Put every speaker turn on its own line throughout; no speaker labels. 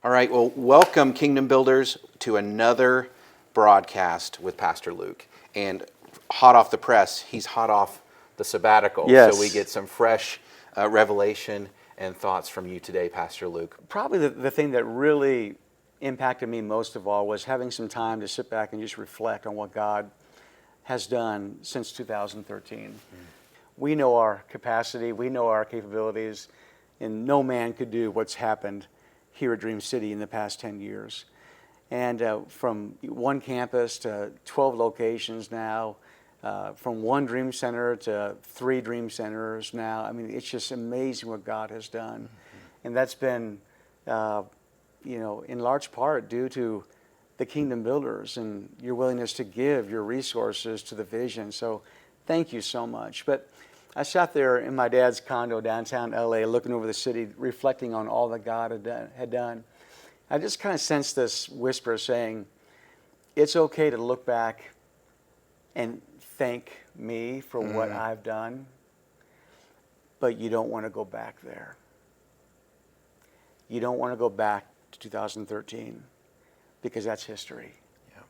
All right, well, welcome, Kingdom Builders, to another broadcast with Pastor Luke. And hot off the press, he's hot off the sabbatical.
Yes.
So we get some fresh revelation and thoughts from you today, Pastor Luke.
Probably the thing that really impacted me most of all was having some time to sit back and just reflect on what God has done since 2013. We know our capacity, we know our capabilities, and no man could do what's happened here at Dream City in the past 10 years. And from one campus to 12 locations now, from one Dream Center to 3 Dream Centers now. I mean, it's just amazing what God has done. And that's been, in large part due to the Kingdom Builders and your willingness to give your resources to the vision. So thank you so much. But I sat there in my dad's condo downtown LA looking over the city, reflecting on all that God had done. I just kind of sensed this whisper saying, it's okay to look back and thank me for what I've done, but you don't want to go back there. You don't want to go back to 2013 because that's history.
Yeah.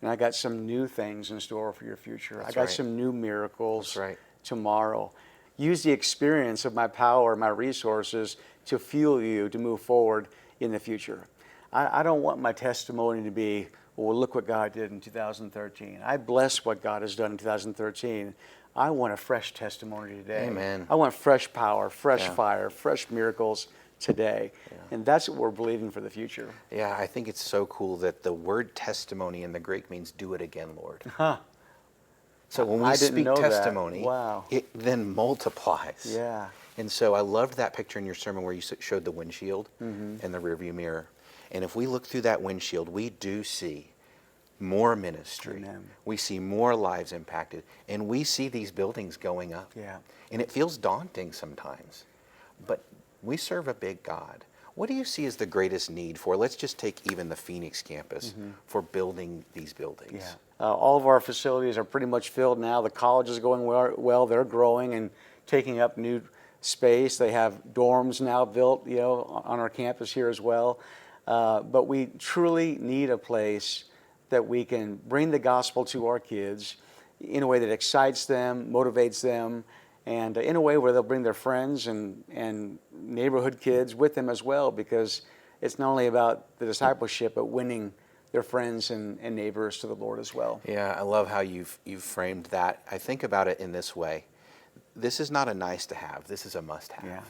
And I got some new things in store for your future.
That's
I got
right.
some new miracles
That's right.
tomorrow. Use the experience of my power, my resources to fuel you to move forward in the future. I don't want my testimony to be, well, look what God did in 2013. I bless what God has done in 2013. I want a fresh testimony today.
Amen.
I want fresh power, fresh
Yeah.
fire, fresh miracles today.
Yeah.
And that's what we're believing for the future.
Yeah, I think it's so cool that the word testimony in the Greek means do it again, Lord.
Huh.
So when we
I didn't
speak
know that.
testimony,
Wow.
it then multiplies.
Yeah.
And so I loved that picture in your sermon where you showed the windshield and the rearview mirror. And if we look through that windshield, we do see more ministry.
Amen.
We see more lives impacted. And we see these buildings going up.
Yeah.
And it feels daunting sometimes. But we serve a big God. What do you see as the greatest need for, let's just take even the Phoenix campus, for building these buildings?
Yeah. All of our facilities are pretty much filled now. The college is going well. They're growing and taking up new space. They have dorms now built, on our campus here as well. But we truly need a place that we can bring the gospel to our kids in a way that excites them, motivates them, and in a way where they'll bring their friends and neighborhood kids with them as well, because it's not only about the discipleship, but winning their friends and neighbors to the Lord as well.
Yeah, I love how you've framed that. I think about it in this way. This is not a nice to have. This is a must have.
Yeah.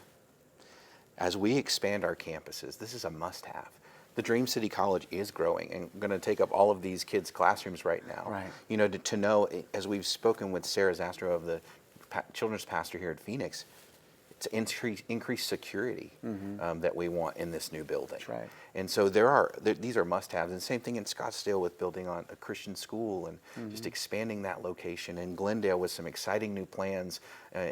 As we expand our campuses, this is a must have. The Dream City College is growing and going to take up all of these kids' classrooms right now.
Right.
To know, as we've spoken with Sarah Zastro of the children's pastor here at Phoenix, it's increased security that we want in this new building.
That's right.
And so these are must-haves. And same thing in Scottsdale with building on a Christian school and just expanding that location. And Glendale with some exciting new plans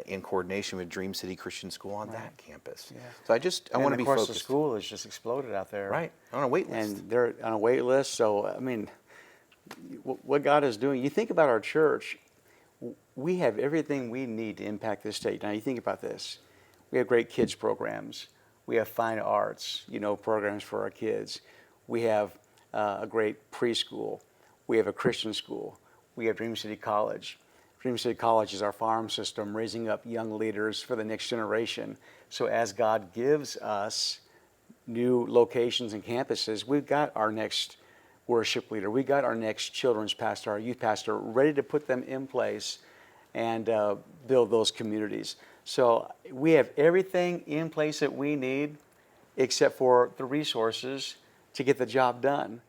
in coordination with Dream City Christian School on that campus.
Yeah.
So I want to be
of course,
focused.
the school has just exploded out there.
Right, on a wait list.
And they're on a wait list. So, I mean, what God is doing, you think about our church, we have everything we need to impact this state. Now, you think about this. We have great kids programs. We have fine arts, programs for our kids. We have a great preschool. We have a Christian school. We have Dream City College. Dream City College is our farm system, raising up young leaders for the next generation. So as God gives us new locations and campuses, we've got our next worship leader. We got our next children's pastor, our youth pastor, ready to put them in place and build those communities. So we have everything in place that we need except for the resources to get the job done.